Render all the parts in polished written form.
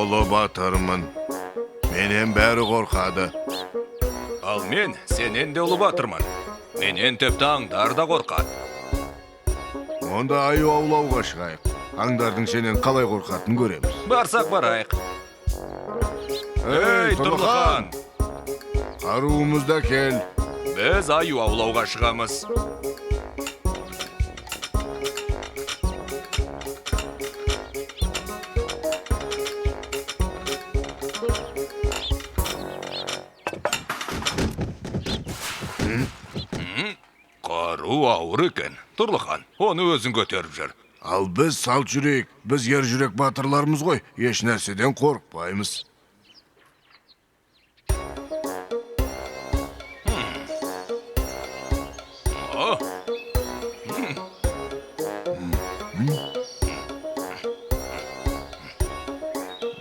Olo batırmın. Menen bäri korkady. Ал мен сенен де ұлы батырмын. Менен тіпті аңдар да қорқады. Онда аю аулауга чыгайык. Аңдардын сенен калай коркатын көрөбүз. Барсақ барайық. Эй, Тұрлыхан! Каруумузда кел. Біз аю аулауға шығамыз. Қару ауыр екен. Тұрлыхан, оны өзің көтеріп жүр. Ал біз салт жүрейік. Біз ер жүрек батырларымыз ғой. Еш нәрседен коркпаймыз.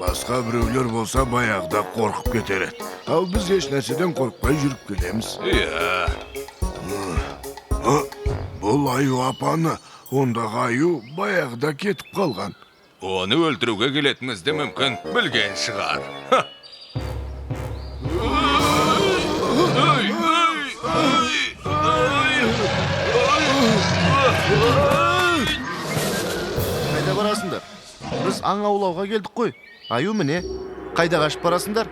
Басқа біреулер болса баяғыда қорқып кетер еді. Ал біз еш нәрседен қорқпай жүріп келеміз. Иә. Бұл аю апаны, ондағы аю баяғыда кетіп қалған. Оны өлтіруге келетімізді мүмкін білген шығар. Қайда барасыңдар? Біз аң аулауға келдік қой. Аю міне. Қайда қашып барасыңдар?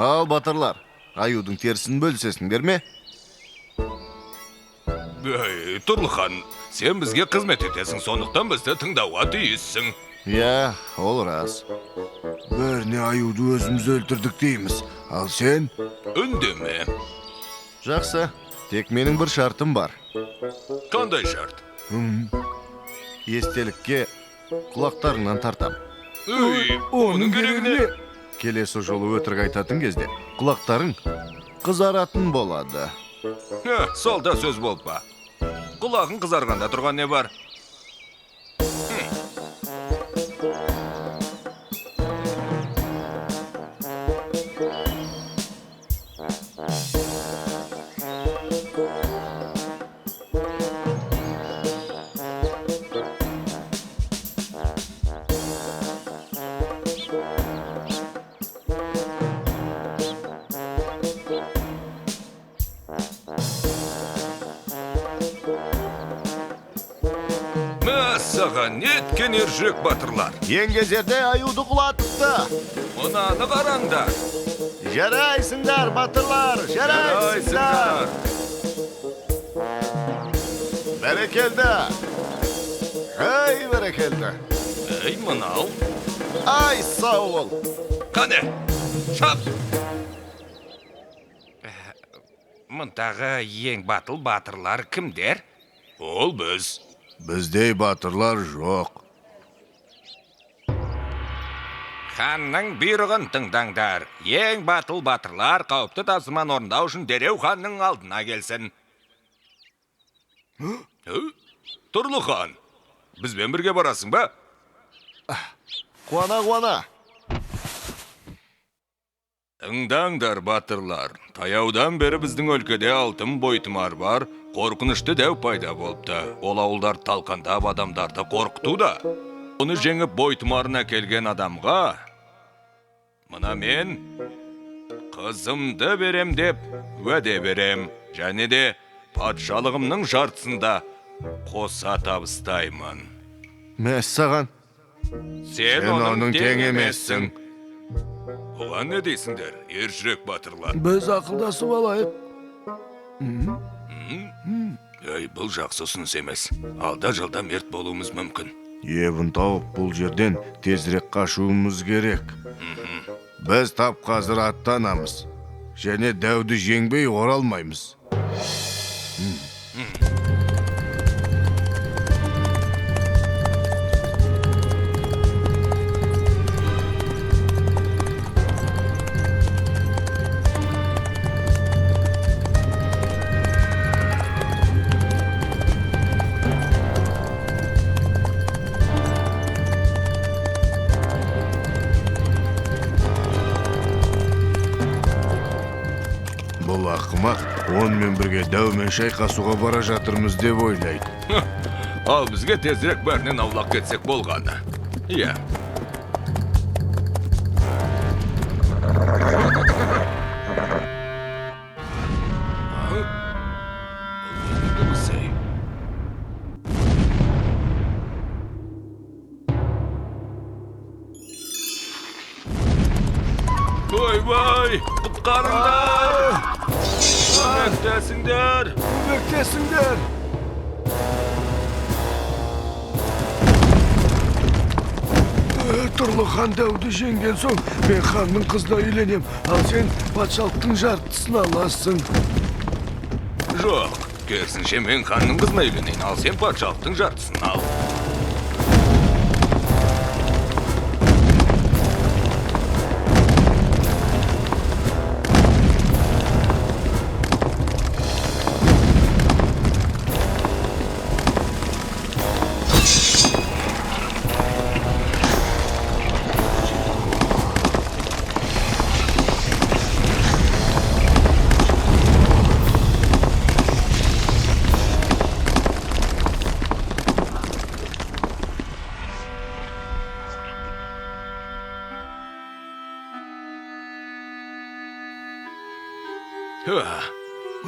Ал батырлар, аюдың терісін бөлісесіңдер ме? Тұрлыхан, сен бізге қызмет етесің, сондықтан бізді тыңдауға тиіссің. Иә, ол рас. Бәріне аюды өзіміз өлтірдік дейміз. Ал сен? Үндеме. Жақсы, тек менің бір шартым бар. Қандай шарт? Естелікке құлақтарыңнан тартам. Оның керегіне? Келесі жолы өтірік айтатын кезде құлақтарың қызаратын болады. Сол да сөз болып па. Құлағың қызарғанда тұрған не бар? Саған неткен ержүрек батырлар. Еңгезерде аюды құлатыпты. Мынаны қараңдар. Жарайсыңдар, батырлар, жарайсыңдар. Бәрекелді. Ай, бәрекелді. Ей, мынау. Ай, сау бол. Қане, шап. Мұндағы ең батыл батырлар кімдер? Ол біз. Біздей батырлар жоқ. Ханның бұйрығын тыңдаңдар. Ең батыл батырлар қауіпті тапсырманы орындау үшін дереу ханның алдына келсін. Тұрлыхан, бізбен бірге барасың ба? Қуана. Тыңдаңдар, батырлар. Таяудан бері біздің өлкеде алтын бойтұмар бар, қорқынышты дәу пайда болыпты. Ол ауылдар талқандап адамдарды қорқыту да. Оны жеңіп бойтұмарына келген адамға, мына мен қызымды берем деп уәде берем. Және де патшалығымның жартысында қоса табыстаймын. Мәссаған. Сен оның тең емессің. Оған не дейсіңдер, ержүрек батырлар? Біз ақылдасып алайық. Бұл жақсы ұсыныс емес. Алда жылда мерт болуымыз мүмкін. Ебін тауып бұл жерден тезірек қашуымыз керек. Біз тап қазір аттанамыз. Және дәуді жеңбей оралмаймыз. Бұл ақымақ онымен бірге дәумен шайқасуға бара жатырмыз деп ойлайды. Ал бізге тезірек бәрінен аулақ кетсек болғаны. Иә. Vay, құтқарыңдар! Көмектесіңдер! Көмектесіңдер! Тұрлыхан дәуді жеңген соң, мен ханның қызына үйленем, ал сен патшалықтың жартысын аласың. Жоқ, керісінше мен ханның қызына үйленейін, ал сен патшалықтың жартысын ал.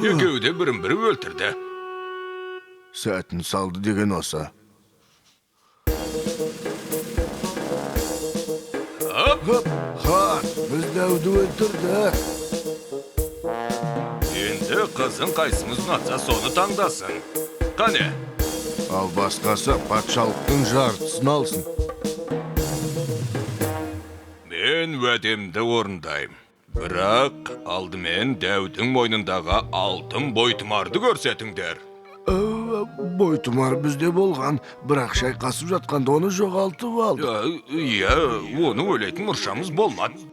Екеуі де бірін-бірі өлтірді. Сәтін салды деген осы. Хан, біз дәуді өлтірдік. Енді қызың қайсымыз ұнатса соны таңдасын. Қане? Ал басқасы патшалықтың жартысын алсын. Мен уәдемді орындайым. Бірақ алдымен дәудің мойнындағы алтын бойтұмарды көрсетіңдер. Бойтұмар бізде болған, бірақ шайқасып жатқанда оны жоғалтып алды. Иә, оны ойлайтын мұршамыз болмады.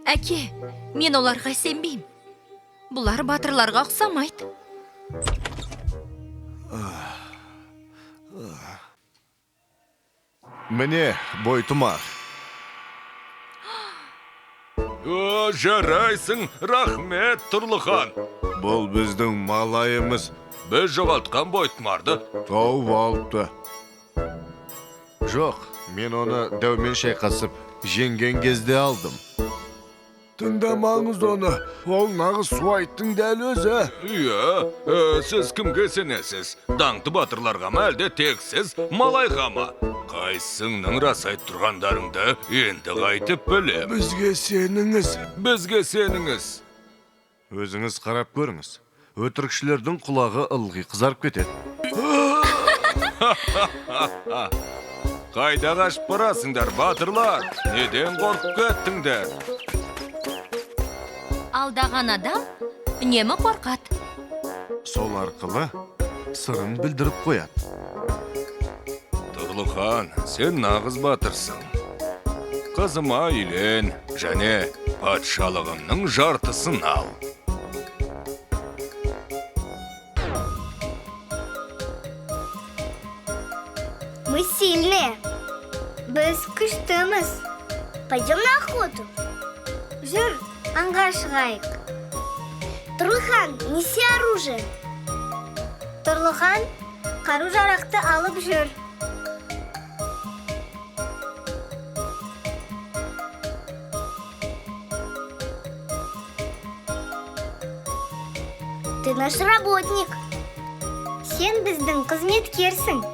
Әке, мен оларға сенбеймін. Бұлар батырларға ұқсамайды. Міне, бойтұмар. Жарайсың, рахмет, Тұрлыхан. Бұл біздің малайымыз. Біз жоғалтқан бойтұмарды Тауып алыпты. Жоқ, мен оны дәумен шайқасып жеңген кезде алдым. Тыңдамаңыз оны, ол нағыз суайттың дәл өзі. Иә, сіз кімге сенесіз? Даңқты батырларға ма әлде тексіз малайға ма? Қайсыңның рас айтып тұрғандарыңды енді қайтып білем. Бізге сеніңіз. Бізге сеніңіз. Өзіңіз қарап көріңіз. Өтірікшілердің құлағы ылғи қызарып кетеді. Қайда қашып барасыңдар, батырлар? Неден қорқып кеттіңдер? Алдаған адам үнемі қорқады. Сол арқылы сырын білдіріп қояды. Тұрлыхан, сен нағыз батырсың. Қызыма үйлен, және патшалығымның жартысын ал. Мы сильные. Біз күштіміз. Пойдем на охоту. Жүр, аңға шығайық. Тұрлыхан, неси оружие. Тұрлыхан, қару-жарақты алып жүр. Ты наш работник. Сен біздің қызметкерсің.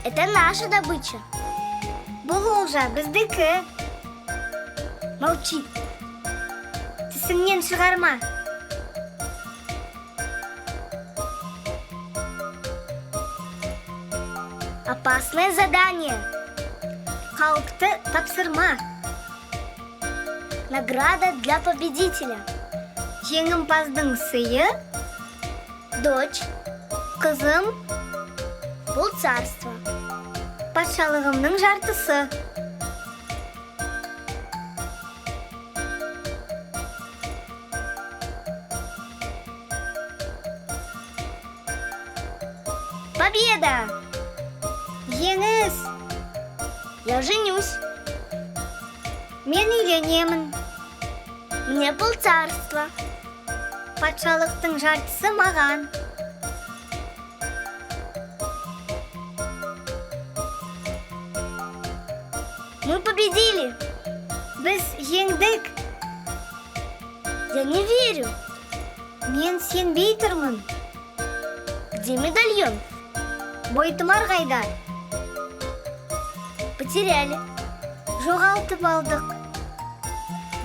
Это наша добыча. Бұл олжа біздікі. Молчи. Тісіңнен шығарма. Опасное задание. Қауіпті тапсырма. Награда для победителя. Жеңімпаздың сыйы, дочь, қызым, бұл царство. Патшалығымның жартысы. Победа! Жеңіс! Я женюсь. Мен үйленемін. Мне бұл царство. патшалықтың жартысы маған. Мы победили. Біз жеңдік. Я не верю. Мен сенбей тұрмын. Где медальон? Бойтұмар қайда? Потеряли. Жоғалтып алдық.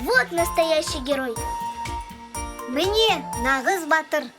Вот настоящий герой. Міне, нағыз батыр.